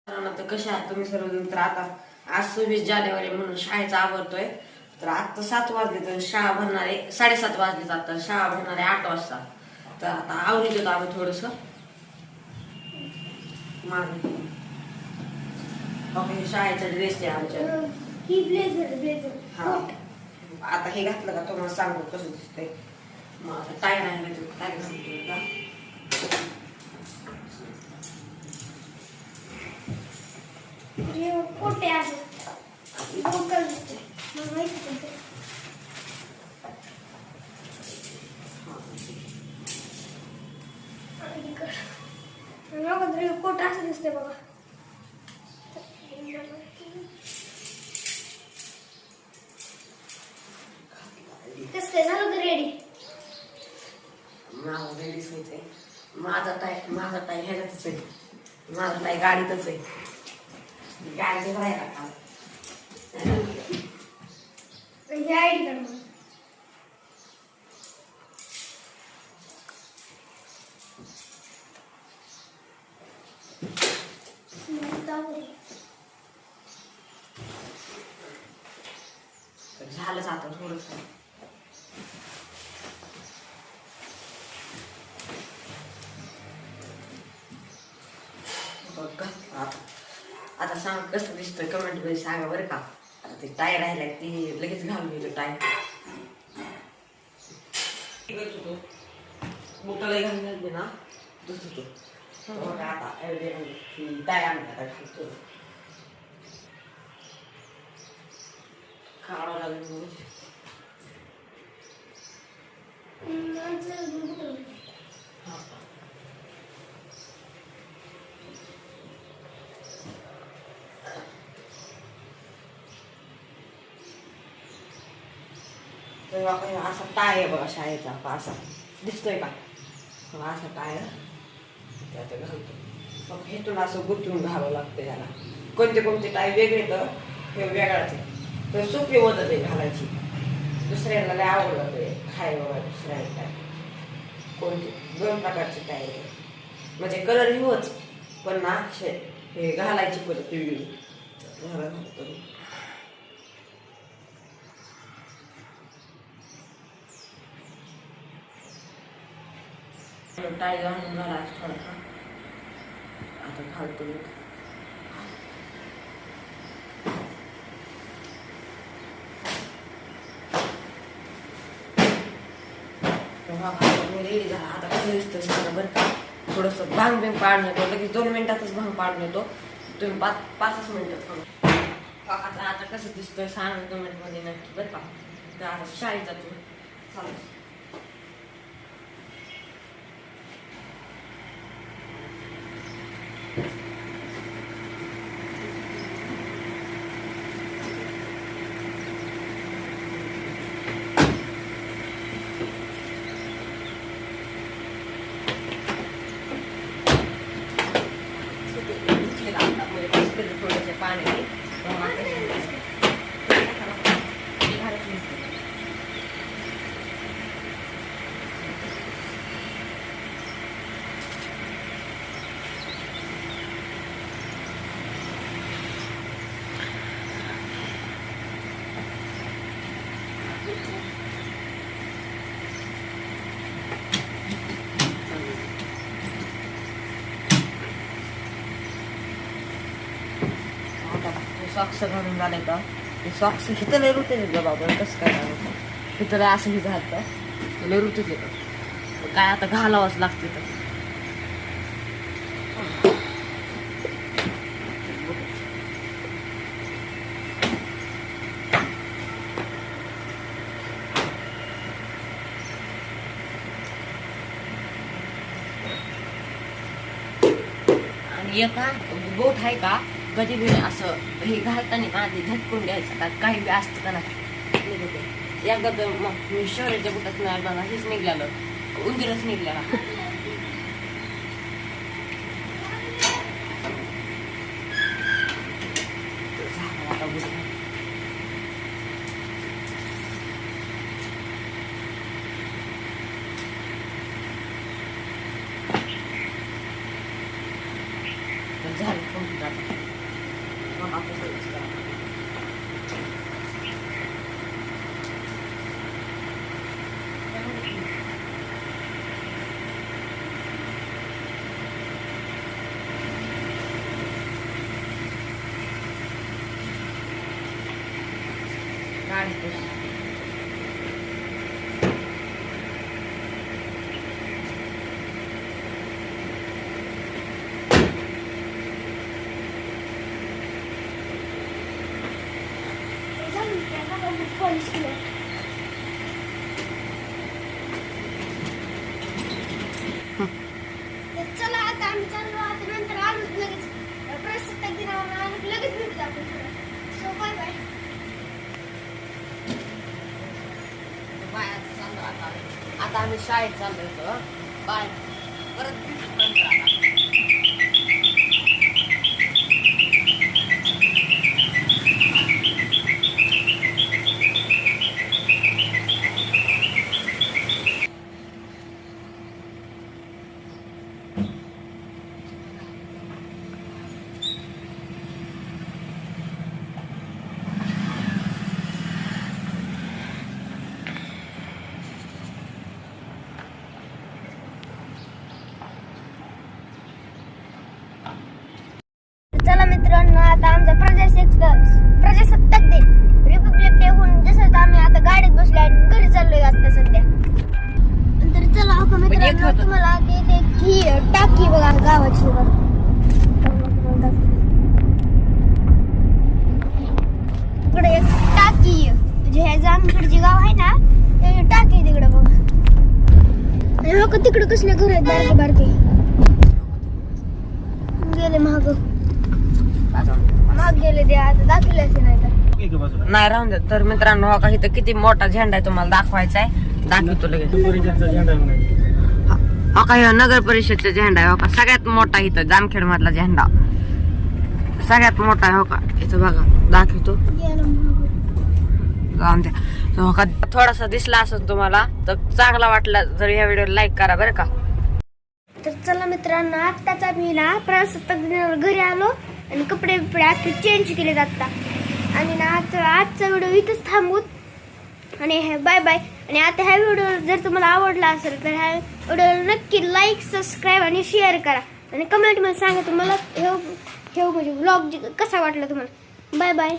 तर कशा आहात तुम्ही सर्वजण? तर आता आज 26 जानेवारी म्हणून शाळेचा आवरतोय. तर आता 7 वाजले तर शाळा भरणारे 7:30 वाजले. आता शाळा भरणारे 8 वाजता. तर आता आवडीत होतं आम्ही थोडस शाळेचा ड्रेस आहे आमच्या. ही ब्लेझर हा आता हे घातलं का तुम्हाला सांगू कसं दिसतंय. माझा टाय नाही टाय घालतो. कोटे आहेत लोकल मला माहिती आहे. कोट असं दिसते बघा. कसं झालं तर रेडी. माझं रेडीच व्हायचंय. माझा टाय ह्याच्यातच आहे. माझा टाय गाडीतच आहे. गाडी राहायला का आयडी कार्ड झालंच आता थोडस. आता सांग कसं दिसतोय कमेंट मध्ये सांगा बरं का. आता ते टाय राहिलाय ते लगेच घालून येतो टाय. मोठाला घालून घालते ना दुसरं आता टाय आणला घालतो. काढावं लागेल असा टाय आहे बघा शाळेचा. असा दिसतोय का? असा टाय त्यात घालतो. मग हेतून असं गुंतवून घालावं लागतं याला. कोणते कोणते टाय वेगळे तर हे वेगळाच आहे. तर सोपी होतं ते घालायची. दुसऱ्याला लय आवडलं ते खाय बघा. दुसऱ्याला टाय कोणते 2 प्रकारचे टाय आहे. म्हणजे कलर हिवच पण ना हे घालायची पद्धत वेगळी. टाय घालून झाला थोडासा. आता घालतो रेडी झाला. आता कसं दिसतं सांगा बरं का. थोडंसं भांग बिंग पाडून येतो. लगेच 2 मिनिटातच भांग पाडून येतो. तुम्ही 5-5 मिनिटात खाऊ. आता कसं दिसतोय सांगा कमेंट मध्ये नक्की बरं का. तर आता शाळेत जातो चालेल. थोडेसे पाणी सॉक्स घालून झाले का. ते सॉक्स हिथं लय ऋतूच येतं बाबा. कसं काय घालून हिथं लय असं ही घालतं लय ऋतूच येतं. काय आता घालावंच लागते तर. आणि एका बोट आहे का कधी बी असं हे घालताना ना ते झटकून द्यायचं का काही बी असतं का नाही. एकदा तर मग मी शहराच्या बुटात नाही बघा हेच निघालं उंदीरच निघाला. आता झालं पाणी पुस. पॉलिश केलं. तर चला आता आम्ही चाललो. आता नंतर आलो लगेच प्रजासत्ताक दिनावर आणि लगेच भेटू आपण थोडं. So bye bye. बाय आता चाललो आता आम्ही शाळेत चाललो होतो. बाय परत भेटू नंतर आता. चला मित्रांनो, आता आमचा प्रजासत्ताक दिन रिपब्लिक डे होऊन जसं आम्ही आता गाडीत बसलो आणि घरी चाललोय आता सध्या. तर चला हो का मित्रांनो, तुम्हाला ते ही टाकी बघा गावाची बघा. इकडे एक टाकी म्हणजे ह्या जामखेडची गाव आहे ना, ते टाकी तिकडे बघा. आणि हो का तिकडे कसले घर आहेत बारके बारके गेले महाग गेले ते आता दाखवले असे नाही तर नाही राहून दे. तर मित्रांनो हो का इथं किती मोठा झेंडा आहे तुम्हाला दाखवायचा आहे. दाखवतो लगेच. हो का ह्यो नगर परिषदचा झेंडा आहे. हो का सगळ्यात मोठा इथं जामखेड मधला झेंडा सगळ्यात मोठा आहे. हो का इथं बघा दाखवतो. जाऊन द्या. हो का थोडासा दिसला असेल तुम्हाला तर चांगला वाटला जर ह्या व्हिडिओ लाईक करा बरं का. तर चला मित्रांनो, आत्ताच आम्ही ना प्रजासत्ताक दिनावर घरी आलो आणि कपडे अख्खे चेंज केलेत आत्ता. आणि ना आजचा व्हिडिओ इथंच थांबूत आणि बाय बाय. आणि आता ह्या व्हिडिओ जर तुम्हाला आवडला असेल तर ह्या व्हिडिओला नक्की लाईक सबस्क्राईब आणि शेअर करा आणि कमेंटमध्ये सांगा तुम्हाला हे म्हणजे व्लॉग कसा वाटला तुम्हाला. Bye bye.